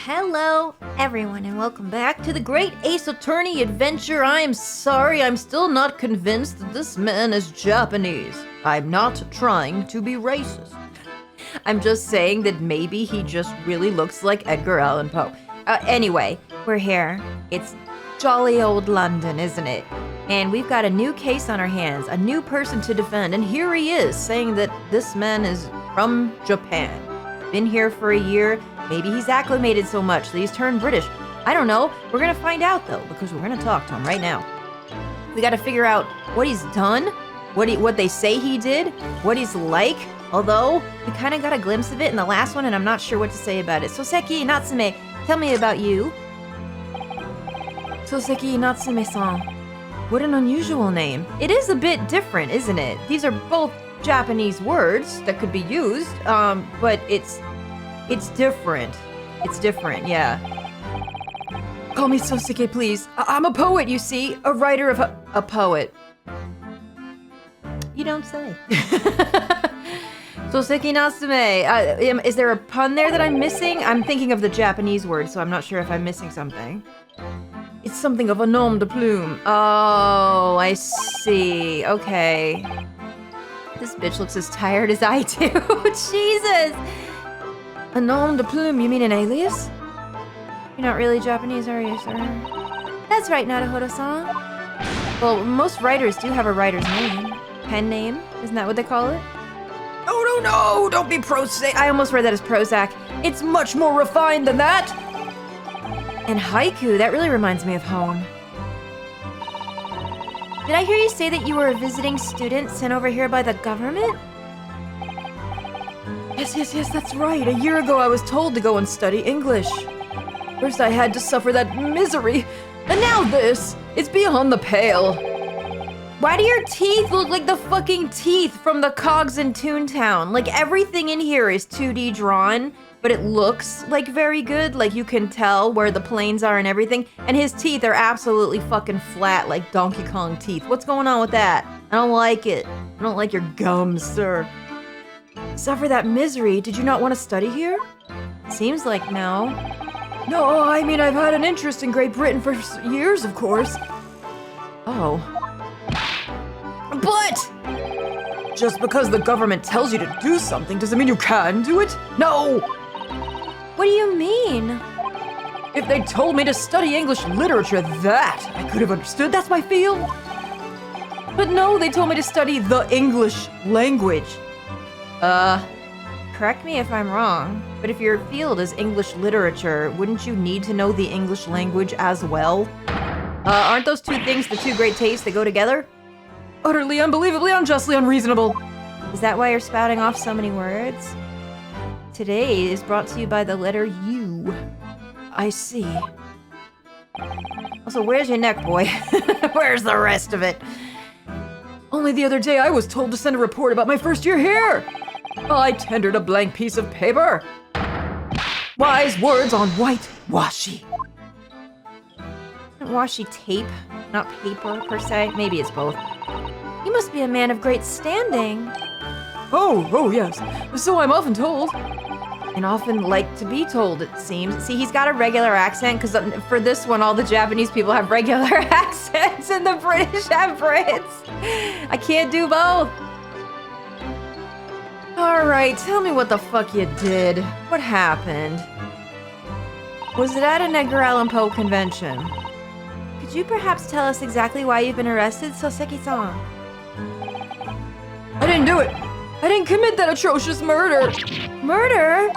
Hello, everyone, and welcome back to the Great Ace Attorney Adventure. I am sorry, I'm still not convinced that this man is Japanese. I'm not trying to be racist. I'm just saying that maybe he just really looks like Edgar Allan Poe. Anyway, we're here. It's jolly old London, isn't it? And we've got a new case on our hands, a new person to defend, and here he is saying that this man is from Japan. Been here for a year. Maybe he's acclimated so much that he's turned British. I don't know. We're gonna find out though, because we're gonna talk to him right now. We gotta figure out what he's done, what they say he did, what he's like. Although, we kind of got a glimpse of it in the last one, and I'm not sure what to say about it. Soseki Natsume, tell me about you. Soseki Natsume-san. What an unusual name. It is a bit different, isn't it? These are both Japanese words that could be used, but it's different. It's different, yeah. Call me Soseki, please. I'm a poet, you see. A writer of a poet. You don't say. Soseki Natsume. Is there a pun there that I'm missing? I'm thinking of the Japanese word, so I'm not sure if I'm missing something. It's something of a nom de plume. Oh, I see. Okay. This bitch looks as tired as I do. Jesus! A nom de plume, you mean an alias? You're not really Japanese, are you, sir? That's right, Naruhodo-san. Well, most writers do have a writer's name. Pen name? Isn't that what they call it? Oh, no, don't be Prozac. I almost read that as Prozac. It's much more refined than that. And haiku, that really reminds me of home. Did I hear you say that you were a visiting student sent over here by the government? Yes, that's right. A year ago I was told to go and study English. First I had to suffer that misery, and now this. It's beyond the pale. Why do your teeth look like the fucking teeth from the cogs in Toontown? Like everything in here is 2D drawn, but it looks like very good. Like you can tell where the planes are and everything. And his teeth are absolutely fucking flat like Donkey Kong teeth. What's going on with that? I don't like it. I don't like your gums, sir. Suffer that misery? Did you not want to study here? Seems like no. No, I mean, I've had an interest in Great Britain for years, of course. Oh. But! Just because the government tells you to do something doesn't mean you can do it? No! What do you mean? If they told me to study English literature, that I could have understood. That's my field. But no, they told me to study the English language. Correct me if I'm wrong, but if your field is English literature, wouldn't you need to know the English language as well? Aren't those two things the two great tastes that go together? Utterly, unbelievably, unjustly unreasonable. Is that why you're spouting off so many words? Today is brought to you by the letter U. I see. Also, where's your neck, boy? Where's the rest of it? Only the other day I was told to send a report about my first year here. I tendered a blank piece of paper. Wise words on white washi. Washi tape, not paper per se. Maybe it's both. You must be a man of great standing. Oh, yes. So I'm often told. And often like to be told, it seems. See, he's got a regular accent, because for this one, all the Japanese people have regular accents, and the British have Brits. I can't do both. Alright, tell me what the fuck you did. What happened? Was it at an Edgar Allan Poe convention? Could you perhaps tell us exactly why you've been arrested, Soseki-san? I didn't do it! I didn't commit that atrocious murder! Murder?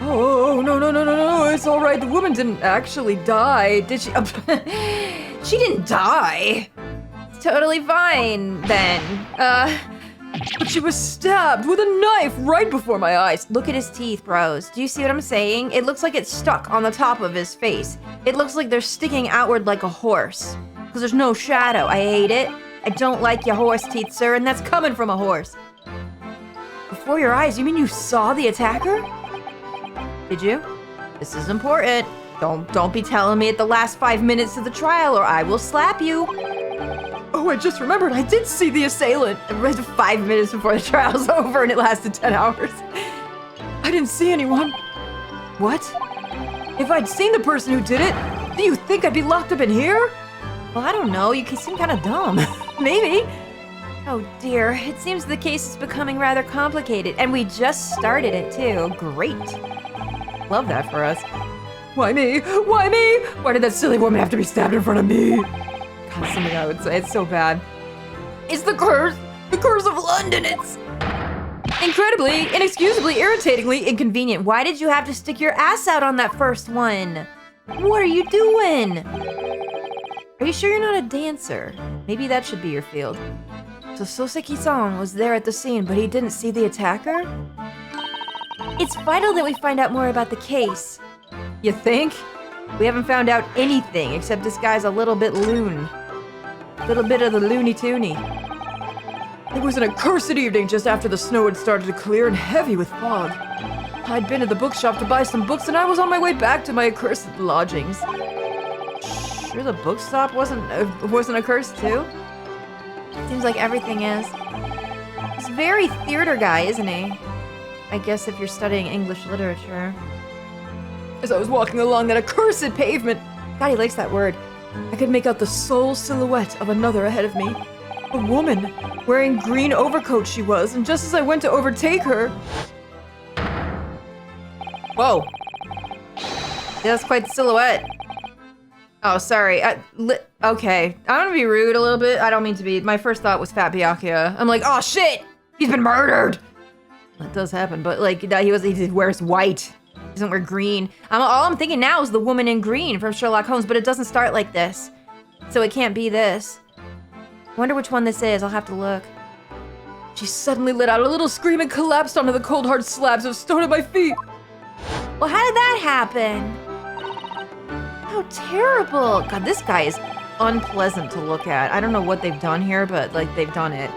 Oh, no, it's alright. The woman didn't actually die, did she? She didn't die! It's totally fine, then. But she was stabbed with a knife right before my eyes. Look at his teeth, bros. Do you see what I'm saying? It looks like it's stuck on the top of his face. It looks like they're sticking outward like a horse. Because there's no shadow. I hate it. I don't like your horse teeth, sir, and that's coming from a horse. Before your eyes? You mean you saw the attacker? Did you? This is important. Don't be telling me at the last 5 minutes of the trial or I will slap you. Oh, I just remembered, I did see the assailant. It was 5 minutes before the trial's over and it lasted 10 hours. I didn't see anyone. What? If I'd seen the person who did it, do you think I'd be locked up in here? Well, I don't know. You seem kind of dumb. Maybe. Oh dear, it seems the case is becoming rather complicated, and we just started it too. Great. Love that for us. Why me? Why me? Why did that silly woman have to be stabbed in front of me? God, something I would say. It's so bad. It's the curse. The curse of London. It's incredibly, inexcusably, irritatingly inconvenient. Why did you have to stick your ass out on that first one? What are you doing? Are you sure you're not a dancer? Maybe that should be your field. So Soseki-san was there at the scene, but he didn't see the attacker? It's vital that we find out more about the case. You think? We haven't found out anything, except this guy's a little bit loon. A little bit of the loony toony. It was an accursed evening just after the snow had started to clear and heavy with fog. I'd been to the bookshop to buy some books and I was on my way back to my accursed lodgings. Sure the bookstop wasn't accursed too? Seems like everything is. He's very theater guy, isn't he? I guess if you're studying English literature. As I was walking along that accursed pavement, God, he likes that word, I could make out the sole silhouette of another ahead of me. A woman, wearing green overcoat she was, and just as I went to overtake her... Whoa. Yeah, that's quite the silhouette. Oh, sorry. Okay, I'm gonna be rude a little bit. I don't mean to be. My first thought was Fat Byakuya. I'm like, oh shit! He's been murdered! That does happen, but like, he wears white. He doesn't wear green. All I'm thinking now is the woman in green from Sherlock Holmes, but it doesn't start like this. So it can't be this. Wonder which one this is. I'll have to look. She suddenly let out a little scream and collapsed onto the cold hard slabs of stone at my feet. Well, how did that happen? How terrible. God, this guy is unpleasant to look at. I don't know what they've done here, but like they've done it.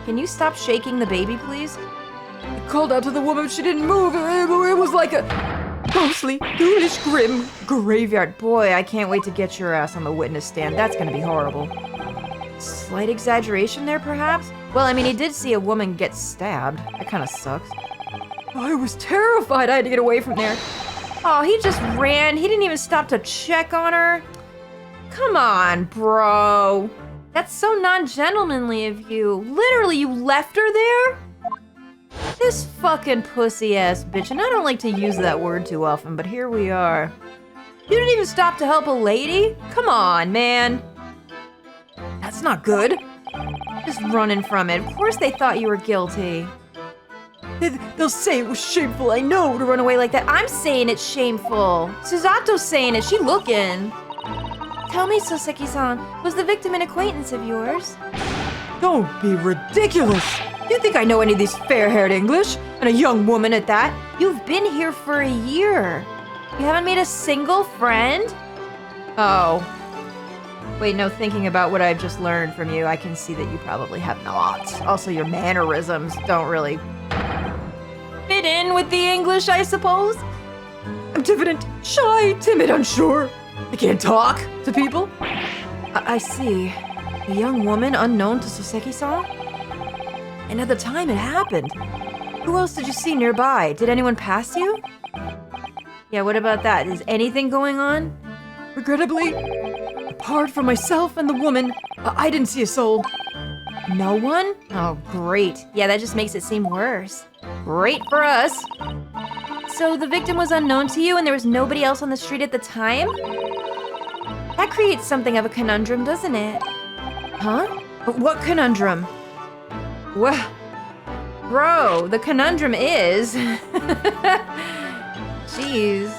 Can you stop shaking the baby, please? I called out to the woman, but she didn't move. It was like a ghostly, ghoulish, grim graveyard. Boy, I can't wait to get your ass on the witness stand. That's gonna be horrible. Slight exaggeration there, perhaps? Well, I mean, he did see a woman get stabbed. That kind of sucks. I was terrified. I had to get away from there. Oh, he just ran. He didn't even stop to check on her. Come on, bro. That's so non-gentlemanly of you. Literally, you left her there? This fucking pussy-ass bitch. And I don't like to use that word too often, but here we are. You didn't even stop to help a lady? Come on, man. That's not good. Just running from it. Of course they thought you were guilty. They'll say it was shameful, I know, to run away like that. I'm saying it's shameful. Suzato's saying it. She looking. Tell me, Soseki-san, was the victim an acquaintance of yours? Don't be ridiculous. Do you think I know any of these fair-haired English? And a young woman at that? You've been here for a year. You haven't made a single friend? Oh. Wait, no, thinking about what I've just learned from you, I can see that you probably have not. Also, your mannerisms don't really fit in with the English, I suppose. I'm diffident, shy, timid, unsure. I can't talk to people. I see. A young woman unknown to Soseki-san? And at the time it happened. Who else did you see nearby? Did anyone pass you? Yeah, what about that? Is anything going on? Regrettably, apart from myself and the woman, I didn't see a soul. No one? Oh, great. Yeah, that just makes it seem worse. Great for us. So the victim was unknown to you and there was nobody else on the street at the time? That creates something of a conundrum, doesn't it? Huh? What conundrum? Well, bro, the conundrum is... Jeez.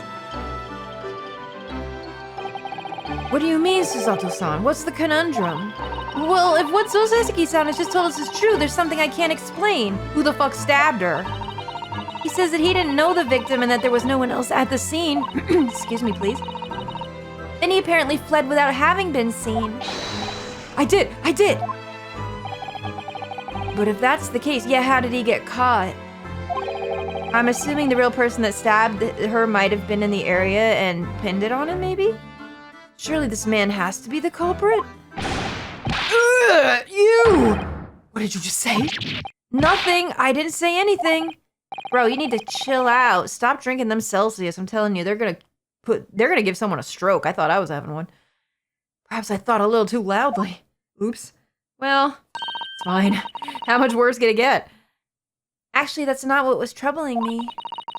What do you mean, Susato-san? What's the conundrum? Well, if what Soseki-san has just told us is true, there's something I can't explain. Who the fuck stabbed her? He says that he didn't know the victim and that there was no one else at the scene. Excuse me, please. Then he apparently fled without having been seen. I did! But if that's the case, yeah, how did he get caught? I'm assuming the real person that stabbed her might have been in the area and pinned it on him, maybe? Surely this man has to be the culprit? You! What did you just say? Nothing. I didn't say anything. Bro, you need to chill out. Stop drinking them Celsius. I'm telling you, they're gonna they're gonna give someone a stroke. I thought I was having one. Perhaps I thought a little too loudly. Oops. Well, it's fine. How much worse can it get? Actually, that's not what was troubling me.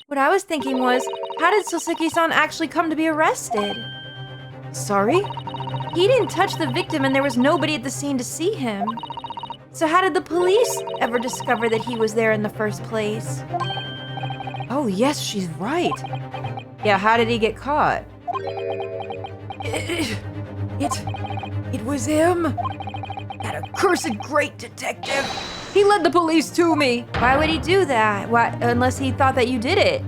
What I was thinking was, how did Soseki-san actually come to be arrested? Sorry? He didn't touch the victim and there was nobody at the scene to see him. So how did the police ever discover that he was there in the first place? Oh yes, she's right. Yeah, how did he get caught? It was him. That accursed great detective. He led the police to me. Why would he do that? Why, unless he thought that you did it.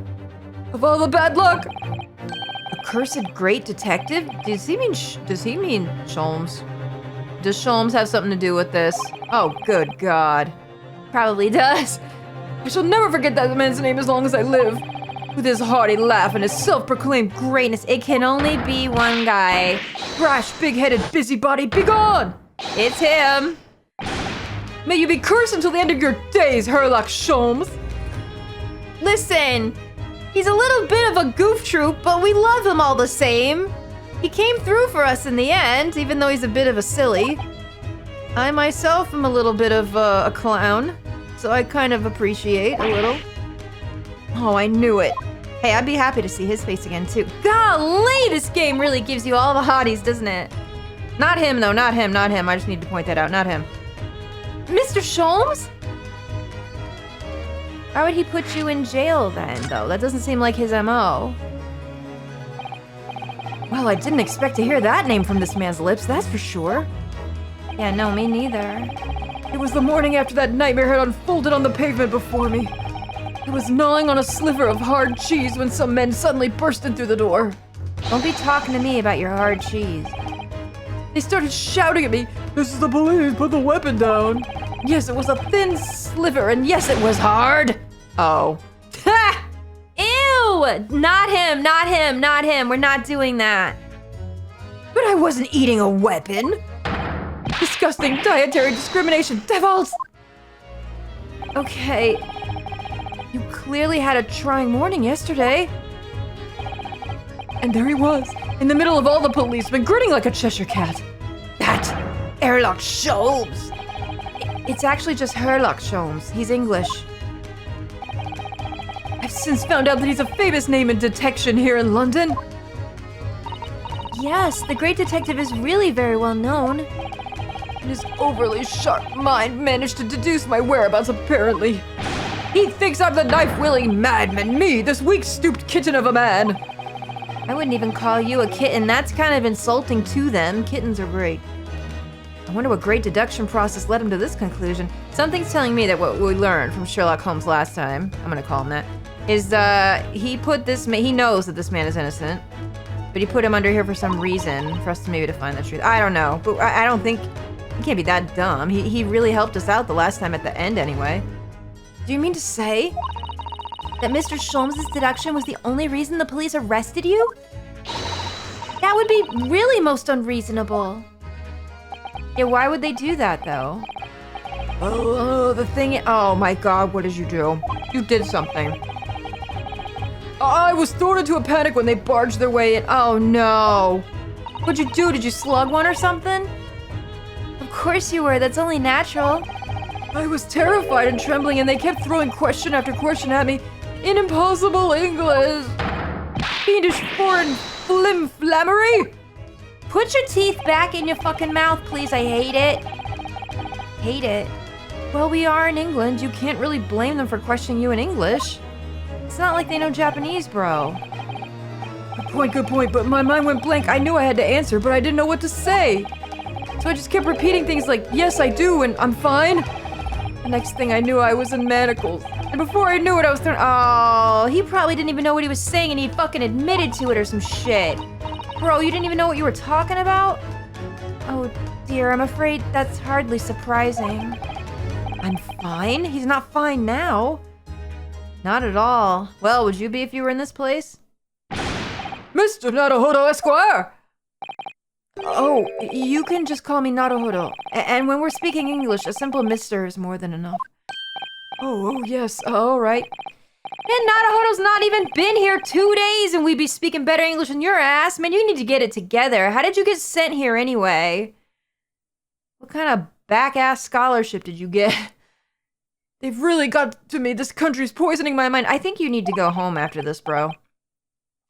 Of all the bad luck. Accursed great detective? Does he mean Sholmes? Does Sholmes have something to do with this? Oh, good God. Probably does. I shall never forget that man's name as long as I live. With his hearty laugh and his self-proclaimed greatness, it can only be one guy. Brash, big-headed busybody, begone! It's him. May you be cursed until the end of your days, Herlock Sholmes. Listen, he's a little bit of a goof troop, but we love him all the same. He came through for us in the end, even though he's a bit of a silly. I myself am a little bit of a clown, so I kind of appreciate a little. Oh, I knew it. Hey, I'd be happy to see his face again, too. Golly, this game really gives you all the hotties, doesn't it? Not him, though. Not him. I just need to point that out. Not him. Mr. Sholmes? Why would he put you in jail then, though? That doesn't seem like his MO. Well, I didn't expect to hear that name from this man's lips, that's for sure. Yeah, no, me neither. It was the morning after that nightmare had unfolded on the pavement before me. I was gnawing on a sliver of hard cheese when some men suddenly burst in through the door. Don't be talking to me about your hard cheese. They started shouting at me, "This is the police, put the weapon down." Yes, it was a thin sliver, and yes, it was hard. Oh. Ha! Ew! Not him. We're not doing that. But I wasn't eating a weapon. Disgusting dietary discrimination, devils! Okay. You clearly had a trying morning yesterday. And there he was, in the middle of all the policemen, grinning like a Cheshire cat. That Herlock Sholmes. It's actually just Herlock Sholmes. He's English. I've since found out that he's a famous name in detection here in London. Yes, the great detective is really very well known. And his overly sharp mind managed to deduce my whereabouts, apparently. He thinks I'm the knife-wielding madman, me, this weak-stooped kitten of a man. I wouldn't even call you a kitten. That's kind of insulting to them. Kittens are great. I wonder what great deduction process led him to this conclusion. Something's telling me that what we learned from Sherlock Holmes last time, I'm gonna call him that, is he knows that this man is innocent, but he put him under here for some reason, for us to maybe to find the truth. I don't know, but I don't think, he can't be that dumb. He really helped us out the last time at the end anyway. Do you mean to say that Mr. Sholmes' deduction was the only reason the police arrested you? That would be really most unreasonable. Yeah, why would they do that, though? Oh my God, what did you do? You did something. I was thrown into a panic when they barged their way in. Oh no. What'd you do? Did you slug one or something? Of course you were, that's only natural. I was terrified and trembling, and they kept throwing question after question at me in impossible English. Fiendish foreign flim-flammery. Put your teeth back in your fucking mouth, please. I hate it. Hate it. Well, we are in England. You can't really blame them for questioning you in English. It's not like they know Japanese, bro. Good point, but my mind went blank. I knew I had to answer, but I didn't know what to say. So I just kept repeating things like, yes, I do, and I'm fine. The next thing I knew, I was in manacles. And before I knew it, I was thrown. Oh, he probably didn't even know what he was saying, and he fucking admitted to it or some shit. Bro, you didn't even know what you were talking about? Oh dear, I'm afraid that's hardly surprising. I'm fine? He's not fine now. Not at all. Well, would you be if you were in this place? Mr. Naruhodo Esquire! Oh, you can just call me Naruhodo. And when we're speaking English, a simple mister is more than enough. Oh, yes, all right. And Nadahodo's not even been here 2 days and we'd be speaking better English than your ass. Man, you need to get it together. How did you get sent here anyway? What kind of back-ass scholarship did you get? They've really got to me. This country's poisoning my mind. I think you need to go home after this, bro.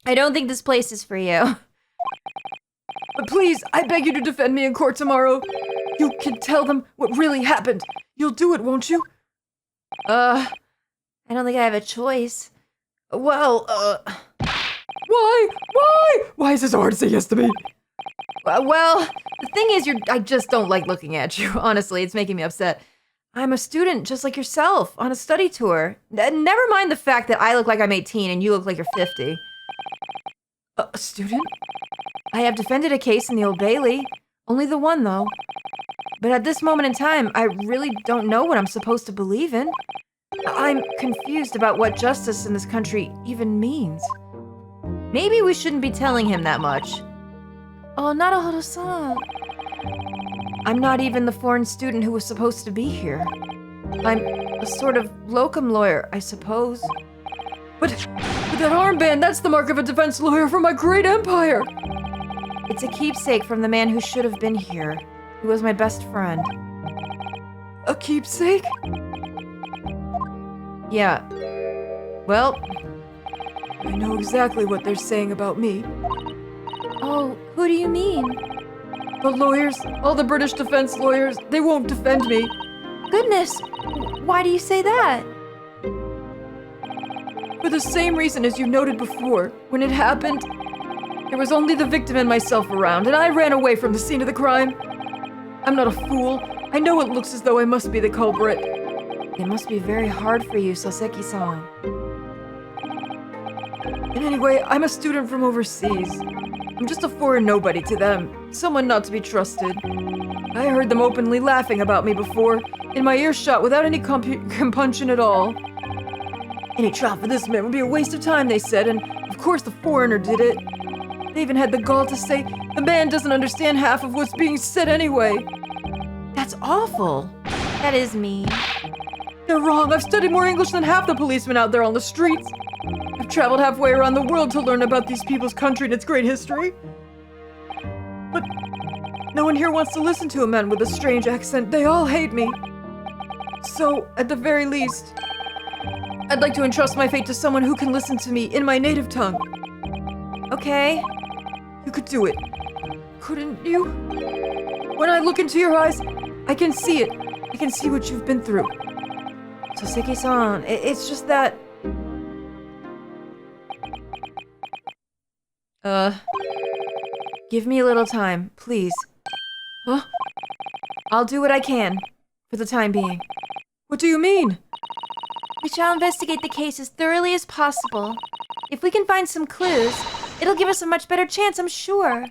I don't think this place is for you. But please, I beg you to defend me in court tomorrow. You can tell them what really happened. You'll do it, won't you? I don't think I have a choice. Well, Why? Why is it so hard to say yes to me? Well, the thing is, I just don't like looking at you. Honestly, it's making me upset. I'm a student just like yourself on a study tour. Never mind the fact that I look like I'm 18 and you look like you're 50. A student? I have defended a case in the Old Bailey. Only the one, though. But at this moment in time, I really don't know what I'm supposed to believe in. I'm confused about what justice in this country even means. Maybe we shouldn't be telling him that much. Oh, Naruhodo-san. I'm not even the foreign student who was supposed to be here. I'm a sort of locum lawyer, I suppose. But that armband, that's the mark of a defense lawyer for my great empire! It's a keepsake from the man who should have been here. He was my best friend. A keepsake? Yeah. Well, I know exactly what they're saying about me. Oh, who do you mean? The lawyers, all the British defense lawyers, they won't defend me. Goodness, why do you say that? For the same reason as you noted before. When it happened, there was only the victim and myself around, and I ran away from the scene of the crime. I'm not a fool. I know it looks as though I must be the culprit. It must be very hard for you, Soseki-san. And anyway, I'm a student from overseas. I'm just a foreign nobody to them, someone not to be trusted. I heard them openly laughing about me before, in my earshot without any compunction at all. Any trial for this man would be a waste of time, they said, and of course the foreigner did it. They even had the gall to say the man doesn't understand half of what's being said anyway. That's awful. That is mean. They're wrong. I've studied more English than half the policemen out there on the streets. I've traveled halfway around the world to learn about these people's country and its great history. But no one here wants to listen to a man with a strange accent. They all hate me. So, at the very least, I'd like to entrust my fate to someone who can listen to me in my native tongue. Okay. You could do it. Couldn't you? When I look into your eyes, I can see it. I can see what you've been through. Soseki-san, it's just that... Give me a little time, please. Huh? I'll do what I can, for the time being. What do you mean? We shall investigate the case as thoroughly as possible. If we can find some clues, it'll give us a much better chance, I'm sure.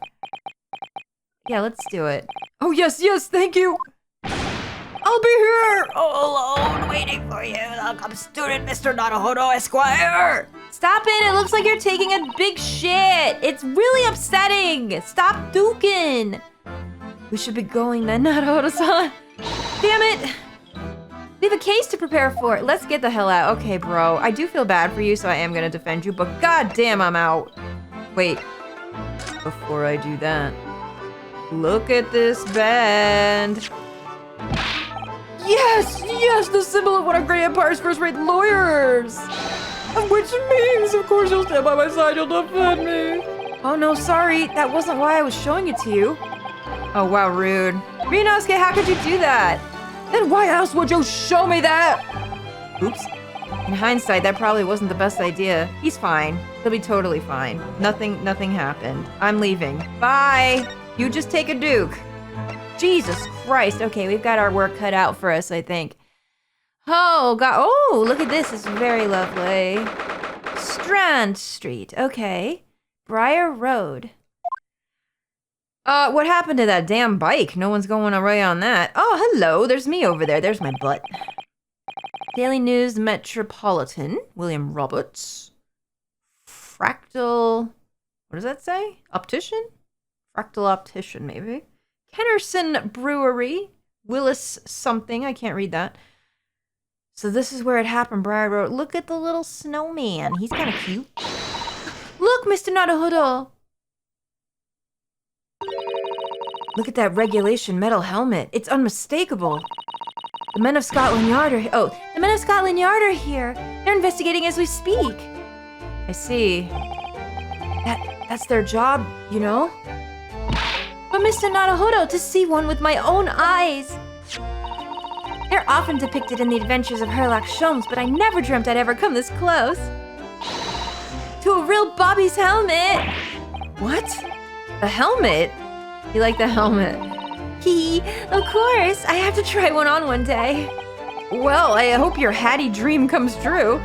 Yeah, let's do it. Oh, yes, thank you! I'll be here, all alone, waiting for you. Welcome, student Mr. Naruhodo Esquire. Stop it, it looks like you're taking a big shit. It's really upsetting. Stop duking. We should be going then, Naruhodo-san. Damn it. We have a case to prepare for. Let's get the hell out. Okay, bro, I do feel bad for you, so I am gonna defend you, but goddamn, I'm out. Wait, before I do that, look at this band. Yes, the symbol of one of Great Empire's first-rate lawyers! Which means, of course, you'll stand by my side, you'll defend me! Oh no, sorry, that wasn't why I was showing it to you. Oh wow, rude. Ryunosuke, how could you do that? Then why else would you show me that? Oops. In hindsight, that probably wasn't the best idea. He's fine. He'll be totally fine. Nothing happened. I'm leaving. Bye! You just take a duke. Jesus Christ. Okay, we've got our work cut out for us, I think. Oh, God. Oh, look at this. It's very lovely. Strand Street. Okay. Briar Road. What happened to that damn bike? No one's going away on that. Oh, hello. There's me over there. There's my butt. Daily News Metropolitan. William Roberts. Fractal... What does that say? Optician? Fractal Optician, maybe. Kennerson Brewery. Willis something. I can't read that. So this is where it happened, Briar Road. Look at the little snowman. He's kind of cute. Look, Mr. Naruhodo. Look at that regulation metal helmet. It's unmistakable. The men of Scotland Yard are the men of Scotland Yard are here. They're investigating as we speak. I see. That's their job, you know? But Mr. Naruhodo, to see one with my own eyes. They're often depicted in the adventures of Herlock Sholmes, but I never dreamt I'd ever come this close. To a real Bobby's helmet! What? A helmet? You like the helmet? Of course. I have to try one on one day. Well, I hope your Hattie dream comes true.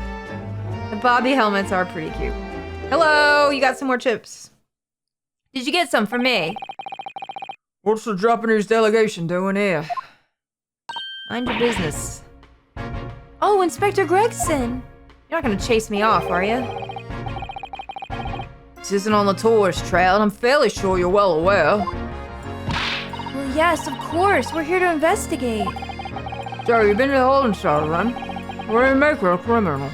The Bobby helmets are pretty cute. Hello, you got some more chips. Did you get some for me? What's the Japanese delegation doing here? Mind your business. Oh, Inspector Gregson. You're not gonna chase me off, are you? This isn't on the tourist trail, and I'm fairly sure you're well aware. Well, yes, of course. We're here to investigate. So, you've been to the holding cell, then? What do you make her a criminal?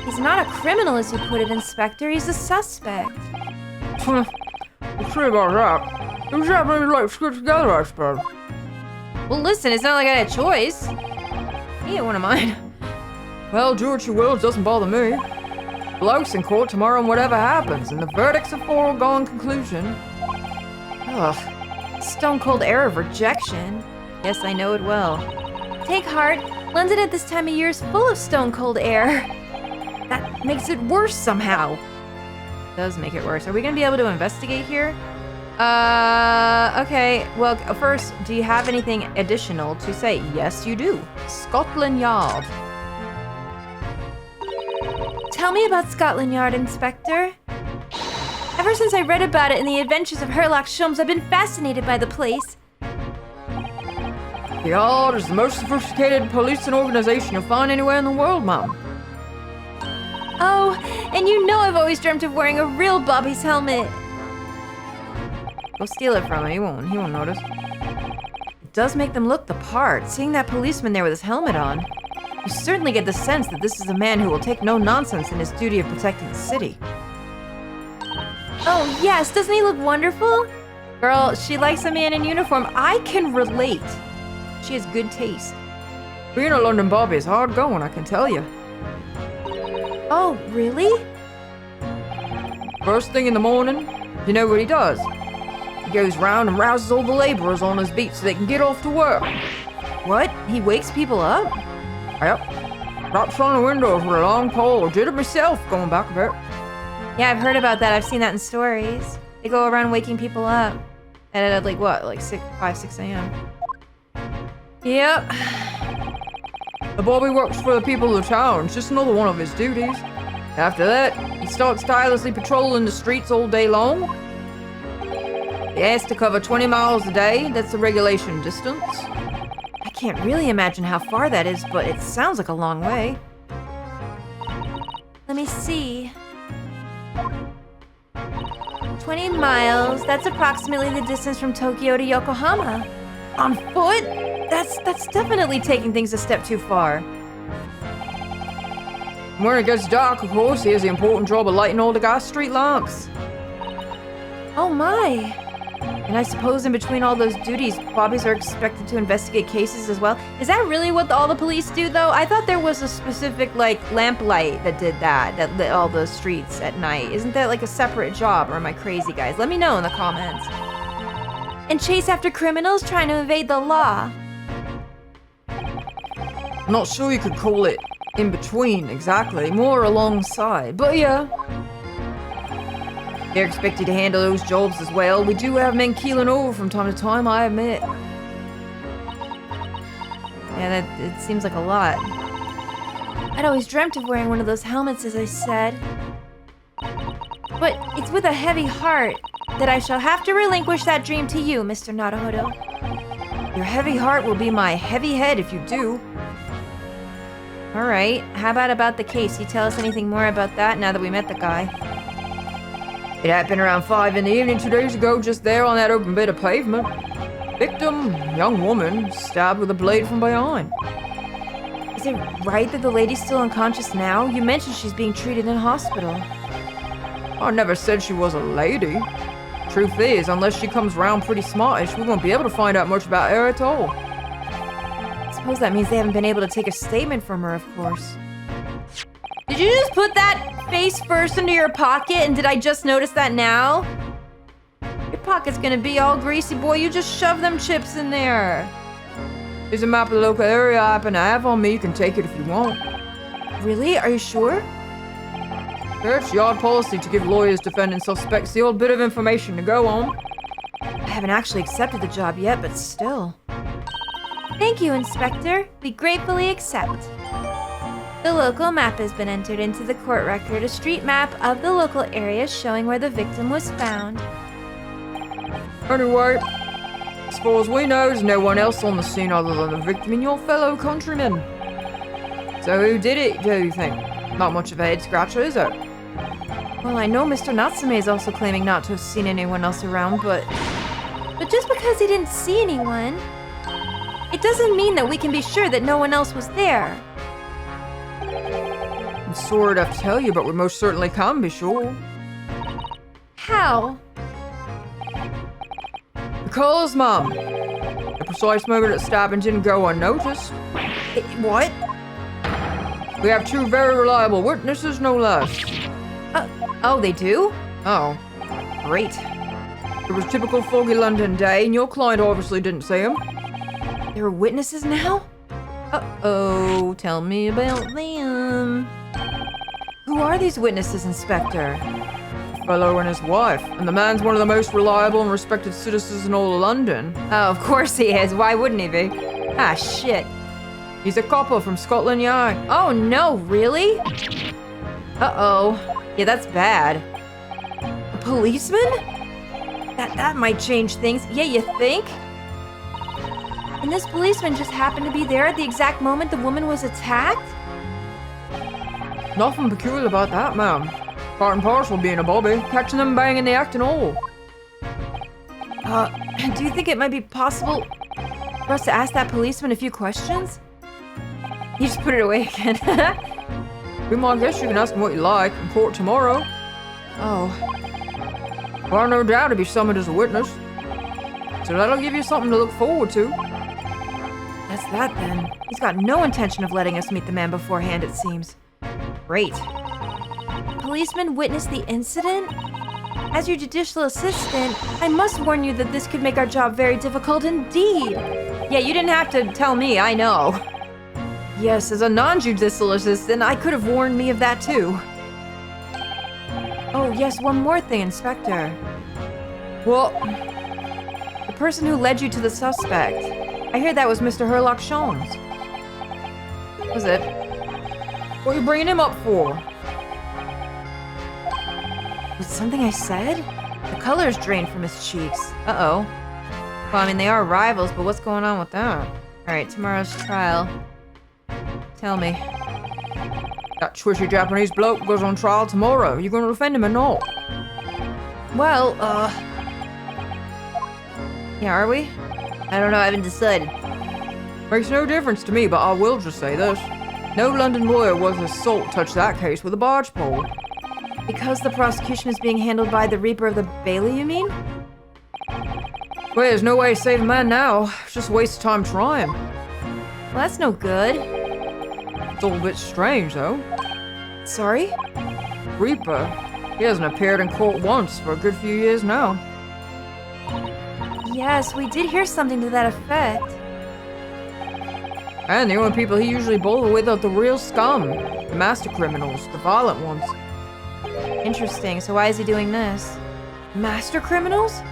He's not a criminal, as you put it, Inspector. He's a suspect. We'll see about that. These Japanese like to get together, I suppose. Well, listen, it's not like I had a choice. He ain't one of mine. Well, do what you will, it doesn't bother me. Bloke's in court tomorrow and whatever happens, and the verdict's a foregone conclusion. Ugh. Stone cold air of rejection. Yes, I know it well. Take heart. London at this time of year is full of stone cold air. That makes it worse somehow. It does make it worse. Are we gonna be able to investigate here? Okay. Well, first, do you have anything additional to say? Yes, you do. Scotland Yard. Tell me about Scotland Yard, Inspector. Ever since I read about it in the Adventures of Herlock Sholmes, I've been fascinated by the place. The Yard is the most sophisticated policing organization you'll find anywhere in the world, Mom. Oh, and you know I've always dreamt of wearing a real Bobby's helmet. Go steal it from him. He won't notice. It does make them look the part, seeing that policeman there with his helmet on. You certainly get the sense that this is a man who will take no nonsense in his duty of protecting the city. Oh, yes, doesn't he look wonderful? Girl, she likes a man in uniform. I can relate. She has good taste. Being a London Bobby is hard going, I can tell you. Oh, really? First thing in the morning, you know what he does? He goes round and rouses all the laborers on his beat so they can get off to work. What? He wakes people up? Yep. Raps on the windows with a long pole. Did it myself, going back a bit. Yeah, I've heard about that. I've seen that in stories. They go around waking people up. At like what? Like 5, 6 a.m. Yep. The Bobby works for the people of the town. It's just another one of his duties. After that, he starts tirelessly patrolling the streets all day long. He has to cover 20 miles a day. That's the regulation distance. I can't really imagine how far that is, but it sounds like a long way. Let me see. 20 miles. That's approximately the distance from Tokyo to Yokohama. On foot? That's definitely taking things a step too far. When it gets dark, of course, he has the important job of lighting all the gas street lamps. Oh my. And I suppose in between all those duties, Bobbies are expected to investigate cases as well. Is that really what all the police do, though? I thought there was a specific, like, lamplight that did that lit all the streets at night. Isn't that, like, a separate job, or am I crazy, guys? Let me know in the comments. And chase after criminals trying to evade the law. I'm not sure you could call it in between, exactly. More alongside, but yeah. They're expected to handle those jobs as well. We do have men keeling over from time to time, I admit. Yeah, it seems like a lot. I'd always dreamt of wearing one of those helmets, as I said. But it's with a heavy heart that I shall have to relinquish that dream to you, Mr. Naruhodo. Your heavy heart will be my heavy head if you do. Alright, how about the case? You tell us anything more about that now that we met the guy? It happened around 5 in the evening 2 days ago, just there on that open bit of pavement. Victim, young woman, stabbed with a blade from behind. Is it right that the lady's still unconscious now? You mentioned she's being treated in hospital. I never said she was a lady. Truth is, unless she comes round pretty smartish, we won't be able to find out much about her at all. I suppose that means they haven't been able to take a statement from her, of course. Did you just put that face first into your pocket, and did I just notice that now? Your pocket's gonna be all greasy, boy. You just shove them chips in there. Here's a map of the local area I happen to have on me. You can take it if you want. Really? Are you sure? It's yard policy to give lawyers defending suspects the old bit of information to go on. I haven't actually accepted the job yet, but still. Thank you, Inspector. We gratefully accept. The local map has been entered into the court record, a street map of the local area showing where the victim was found. Anyway, as far as we know, there's no one else on the scene other than the victim and your fellow countrymen. So who did it, do you think? Not much of a head scratcher, is it? Well, I know Mr. Natsume is also claiming not to have seen anyone else around, but just because he didn't see anyone, it doesn't mean that we can be sure that no one else was there. I'm sorry to have to tell you, but we most certainly can be sure. How? Because, Mum, the precise moment of stabbing didn't go unnoticed. What? We have two very reliable witnesses, no less. Oh, they do? Oh, Great. it was typical foggy London day, and your client obviously didn't see him. There are witnesses now? Uh-oh, tell me about them. Who are these witnesses, Inspector? The fellow and his wife, and the man's one of the most reliable and respected citizens in all of London. Oh, of course he is. Why wouldn't he be? Ah, shit. He's a copper from Scotland Yard. Oh, no, really? Uh-oh. Yeah, that's bad. A policeman? That might change things. Yeah, you think? And this policeman just happened to be there at the exact moment the woman was attacked? Nothing peculiar about that, ma'am. Part and parcel being a bobby, catching them banging the act and all. Do you think it might be possible for us to ask that policeman a few questions? You just put it away again. Be my guest, you can ask him what you like in court tomorrow. Oh. Well, no doubt he'll be summoned as a witness. So that'll give you something to look forward to. That's that then. He's got no intention of letting us meet the man beforehand, it seems. Great. Policeman witnessed the incident? As your judicial assistant, I must warn you that this could make our job very difficult indeed. Yeah, you didn't have to tell me, I know. Yes, as a non-judicial assistant, I could have warned me of that too. Oh, yes, one more thing, Inspector. What? The person who led you to the suspect. I hear that was Mr. Herlock Sholmes. Was it? What are you bringing him up for? Was it something I said? The color's drained from his cheeks. Uh-oh. Well, I mean, they are rivals, but what's going on with that? Alright, tomorrow's trial. Tell me. That twishy Japanese bloke goes on trial tomorrow. You gonna defend him or not? Well, yeah, are we? I don't know, I haven't decided. Makes no difference to me, but I will just say this. No London lawyer worth his salt touched that case with a barge pole. Because the prosecution is being handled by the Reaper of the Bailey, you mean? Well, there's no way to save a man now. It's just a waste of time trying. Well, that's no good. It's all a bit strange, though. Sorry? Reaper, he hasn't appeared in court once for a good few years now. Yes, we did hear something to that effect. And the only people he usually bother with are the real scum. The master criminals, the violent ones. Interesting, so why is he doing this? Master criminals?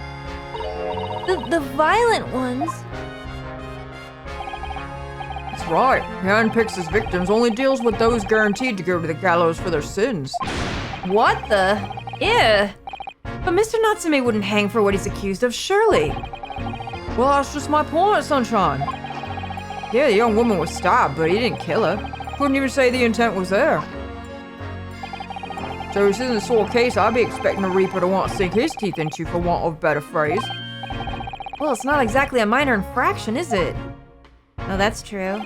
The violent ones? That's right. He handpicks his victims, only deals with those guaranteed to go to the gallows for their sins. What the? Ew. But Mr. Natsume wouldn't hang for what he's accused of, surely. Well, that's just my point, Sunshine. Yeah, the young woman was stabbed, but he didn't kill her. Couldn't even say the intent was there. So this isn't the sort of case I'd be expecting a Reaper to want to sink his teeth into, for want of a better phrase. Well, it's not exactly a minor infraction, is it? Oh, that's true.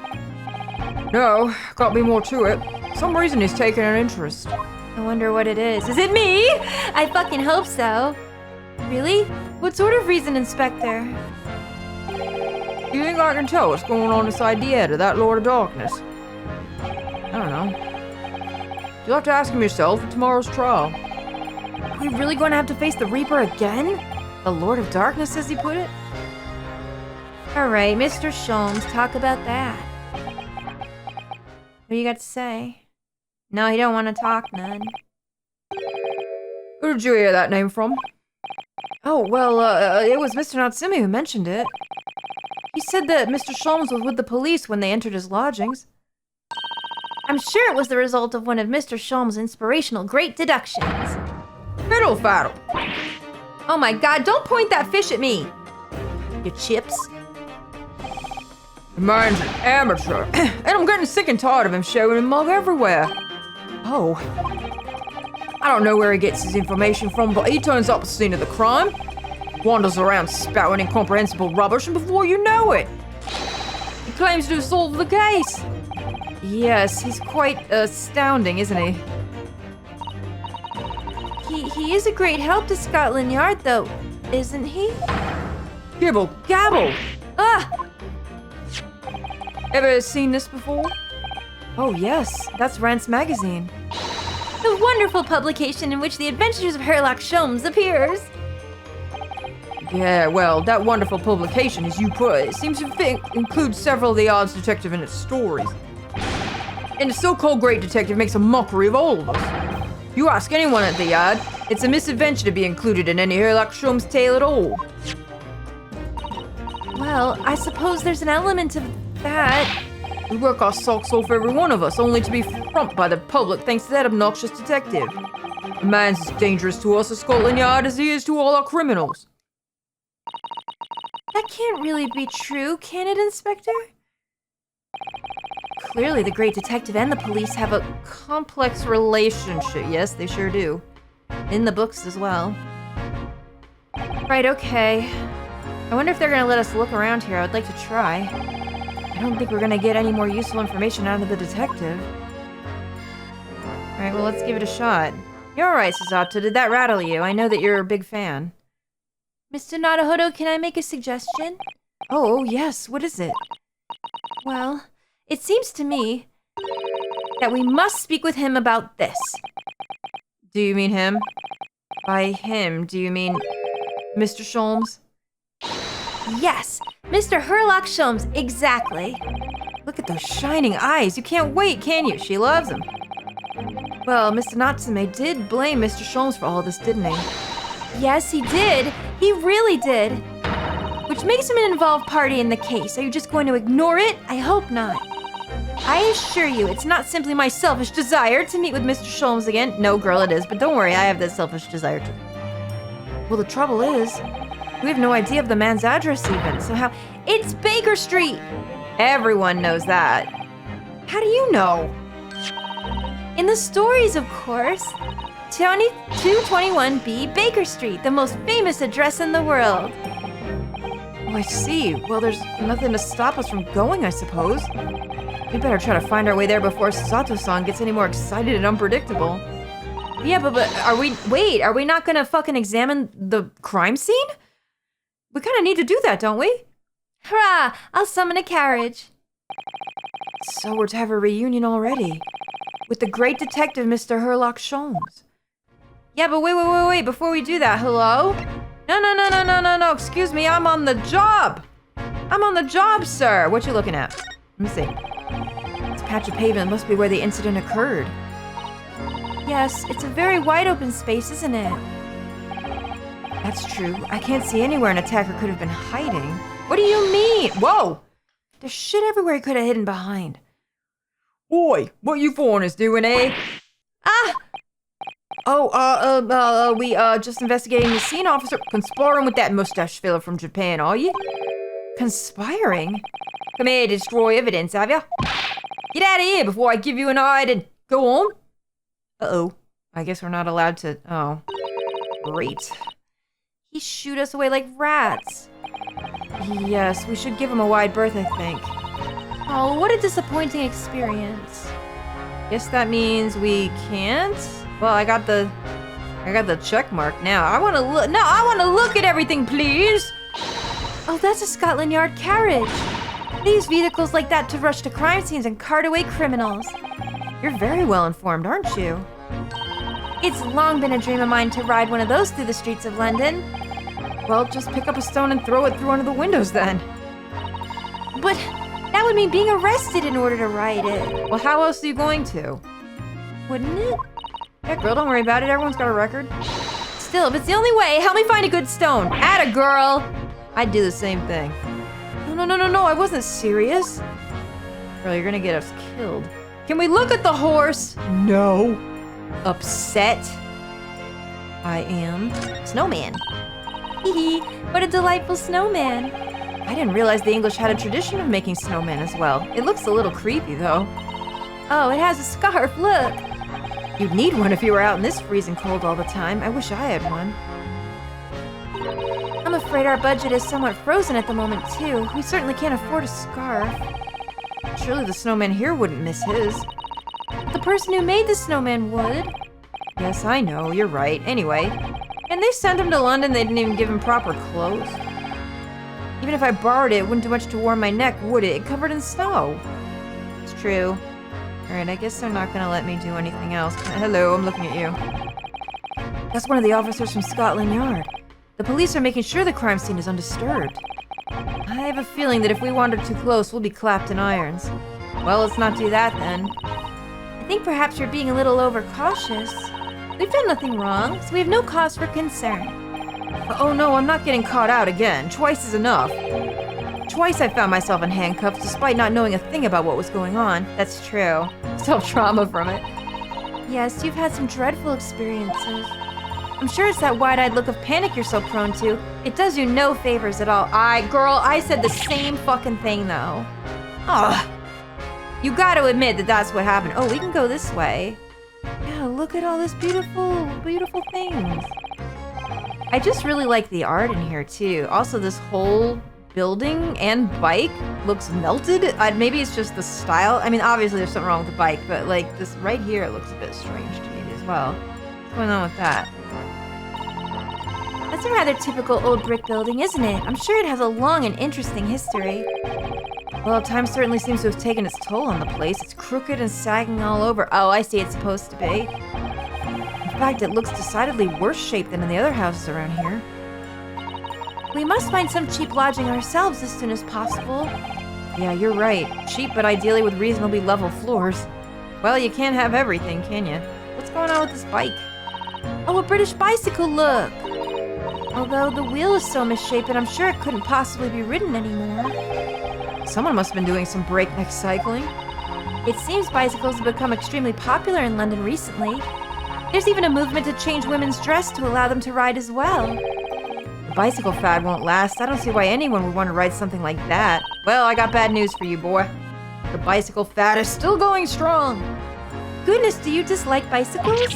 No, gotta be more to it. Some reason he's taking an interest. I wonder what it is. Is it me? I fucking hope so. Really? What sort of reason, Inspector? You think I can tell what's going on inside the head of that Lord of Darkness? I don't know. You'll have to ask him yourself at tomorrow's trial. Are we really going to have to face the Reaper again? The Lord of Darkness, as he put it? Alright, Mr. Sholmes, talk about that. What do you got to say? No, he don't want to talk none. Who did you hear that name from? Oh, well, it was Mr. Natsumi who mentioned it. He said that Mr. Sholmes was with the police when they entered his lodgings. I'm sure it was the result of one of Mr. Sholmes' inspirational great deductions. Fiddle faddle. Oh my god, don't point that fish at me! You chips. The man's an amateur, and I'm getting sick and tired of him showing his mug everywhere. Oh. I don't know where he gets his information from, but he turns up at the scene of the crime, wanders around spouting incomprehensible rubbish, and before you know it, he claims to have solved the case. Yes, he's quite astounding, isn't he? He is a great help to Scotland Yard, though, isn't he? Gibble, gabble. Ah! Ever seen this before? Oh yes, that's Rant's magazine. The wonderful publication in which the adventures of Sherlock Sholmes appears. Yeah, well, that wonderful publication, as you put it, seems to include several of the odds detective in its stories. And the so-called great detective makes a mockery of all of us. You ask anyone at the yard, it's a misadventure to be included in any Sherlock Sholmes tale at all. Well, I suppose there's an element of that. We work our socks off, every one of us, only to be frumped by the public thanks to that obnoxious detective. The man's as dangerous to us at Scotland Yard as he is to all our criminals. That can't really be true, can it, Inspector? Clearly, the great detective and the police have a complex relationship. Yes, they sure do. In the books as well. Right, okay. I wonder if they're gonna let us look around here. I would like to try. I don't think we're gonna get any more useful information out of the detective. Alright, well, let's give it a shot. You're alright, Susato. Did that rattle you? I know that you're a big fan. Mr. Naruhodo, can I make a suggestion? Oh, yes. What is it? Well, it seems to me that we must speak with him about this. Do you mean him? By him, do you mean Mr. Sholmes? Yes, Mr. Sherlock Sholmes, exactly. Look at those shining eyes. You can't wait, can you? She loves him. Well, Mr. Natsume did blame Mr. Sholmes for all this, didn't he? Yes, he did. He really did. Which makes him an involved party in the case. Are you just going to ignore it? I hope not. I assure you, it's not simply my selfish desire to meet with Mr. Sholmes again. No, girl, it is, but don't worry, I have that selfish desire too. Well, the trouble is, we have no idea of the man's address even, so how— It's Baker Street! Everyone knows that. How do you know? In the stories, of course. 2221B Baker Street, the most famous address in the world. Oh, I see. Well, there's nothing to stop us from going, I suppose. We better try to find our way there before Susato-san gets any more excited and unpredictable. Yeah, but are we not gonna fucking examine the crime scene? We kinda need to do that, don't we? Hurrah! I'll summon a carriage. So we're to have a reunion already. With the great detective, Mr. Sherlock Sholmes. Yeah, but wait, before we do that, hello? No, excuse me, I'm on the job! I'm on the job, sir! What you looking at? Let me see. This patch of pavement must be where the incident occurred. Yes, it's a very wide open space, isn't it? That's true. I can't see anywhere an attacker could have been hiding. What do you mean? Whoa! There's shit everywhere he could have hidden behind. Oi, what you foreigners doing, eh? Ah! Oh, we just investigating the scene, officer. Conspiring with that mustache fella from Japan, are you? Conspiring? Come here to destroy evidence, have ya? Get out of here before I give you an eye to go on. Uh-oh. I guess we're not allowed to— oh. Great. He shoot us away like rats. Yes, we should give him a wide berth, I think. Oh, what a disappointing experience. Guess that means we can't? Well, I got the check mark now. I want to look. No, I want to look at everything, please. Oh, that's a Scotland Yard carriage. They use vehicles like that to rush to crime scenes and cart away criminals. You're very well informed, aren't you? It's long been a dream of mine to ride one of those through the streets of London. Well, just pick up a stone and throw it through one of the windows then. But that would mean being arrested in order to ride it. Well, how else are you going to? Wouldn't it? Yeah, girl, don't worry about it. Everyone's got a record. Still, if it's the only way, help me find a good stone. Atta girl! I'd do the same thing. No, I wasn't serious. Girl, you're gonna get us killed. Can we look at the horse? No. Upset? I am. Snowman. Hee, what a delightful snowman. I didn't realize the English had a tradition of making snowmen as well. It looks a little creepy, though. Oh, it has a scarf, look. You'd need one if you were out in this freezing cold all the time. I wish I had one. I'm afraid our budget is somewhat frozen at the moment, too. We certainly can't afford a scarf. Surely the snowman here wouldn't miss his. But the person who made the snowman would. Yes, I know, you're right. Anyway, and they sent him to London, they didn't even give him proper clothes. Even if I borrowed it, it wouldn't do much to warm my neck, would it? It covered in snow. It's true. Alright, I guess they're not gonna let me do anything else. Hello, I'm looking at you. That's one of the officers from Scotland Yard. The police are making sure the crime scene is undisturbed. I have a feeling that if we wander too close, we'll be clapped in irons. Well, let's not do that then. I think perhaps you're being a little overcautious. We've done nothing wrong, so we have no cause for concern. Oh no, I'm not getting caught out again. Twice is enough. Twice I found myself in handcuffs despite not knowing a thing about what was going on. That's true. Self-trauma from it. Yes, you've had some dreadful experiences. I'm sure it's that wide-eyed look of panic you're so prone to. It does you no favors at all. Girl, I said the same fucking thing though. Ugh. You gotta admit that that's what happened. Oh, we can go this way. Yeah, look at all this beautiful, beautiful things. I just really like the art in here too. Also, this whole building and bike looks melted. Maybe it's just the style. I mean, obviously there's something wrong with the bike, but like this right here, it looks a bit strange to me as well. What's going on with that? That's a rather typical old brick building, isn't it? I'm sure it has a long and interesting history. Well, time certainly seems to have taken its toll on the place. It's crooked and sagging all over. Oh, I see, it's supposed to be. In fact, it looks decidedly worse shaped than in the other houses around here. We must find some cheap lodging ourselves as soon as possible. Yeah, you're right. Cheap, but ideally with reasonably level floors. Well, you can't have everything, can you? What's going on with this bike? Oh, a British bicycle, look! Although the wheel is so misshapen, I'm sure it couldn't possibly be ridden anymore. Someone must have been doing some breakneck cycling. It seems bicycles have become extremely popular in London recently. There's even a movement to change women's dress to allow them to ride as well. The bicycle fad won't last. I don't see why anyone would want to ride something like that. Well, I got bad news for you, boy. The bicycle fad is still going strong. Goodness, do you dislike bicycles?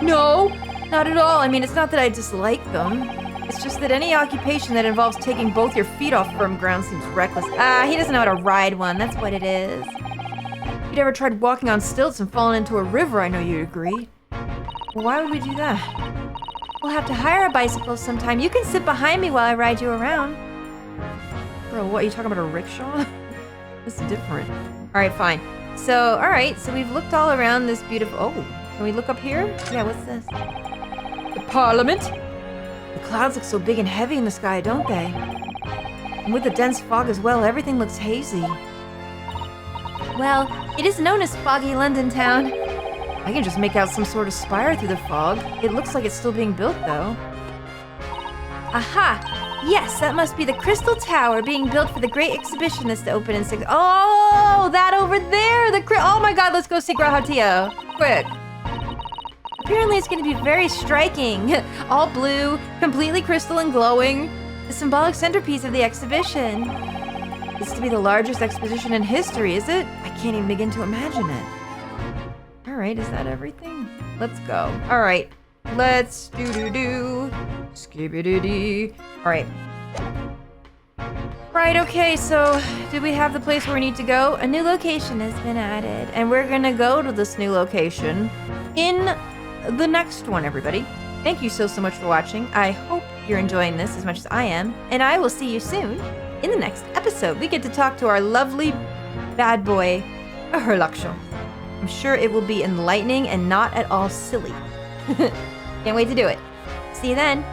No, not at all. I mean, it's not that I dislike them. It's just that any occupation that involves taking both your feet off firm ground seems reckless. He doesn't know how to ride one. That's what it is. If you'd ever tried walking on stilts and fallen into a river, I know you'd agree. Well, why would we do that? We'll have to hire a bicycle sometime. You can sit behind me while I ride you around. Girl, what, are you talking about a rickshaw? This is different. Alright, fine. So, alright, so we've looked all around this beautiful... Oh, can we look up here? Yeah, what's this? The Parliament? The clouds look so big and heavy in the sky, don't they? And with the dense fog as well, everything looks hazy. Well, it is known as foggy London town. I can just make out some sort of spire through the fog. It looks like it's still being built, though. Aha! Yes, that must be the Crystal Tower being built for the great exhibition that's to open in 6... Oh, that over there! Oh my god, let's go see Grahatio. Quick. Apparently it's going to be very striking. All blue, completely crystal and glowing. The symbolic centerpiece of the exhibition. It's to be the largest exposition in history, is it? I can't even begin to imagine it. Alright, is that everything? Let's go. Alright, let's do-do-do. Skibidi-dee. Alright. Alright, okay, so do we have the place where we need to go? A new location has been added, and we're gonna go to this new location in the next one, everybody. Thank you so much for watching. I hope you're enjoying this as much as I am, and I will see you soon in the next episode. We get to talk to our lovely bad boy, Herluxo. I'm sure it will be enlightening and not at all silly. Can't wait to do it. See you then.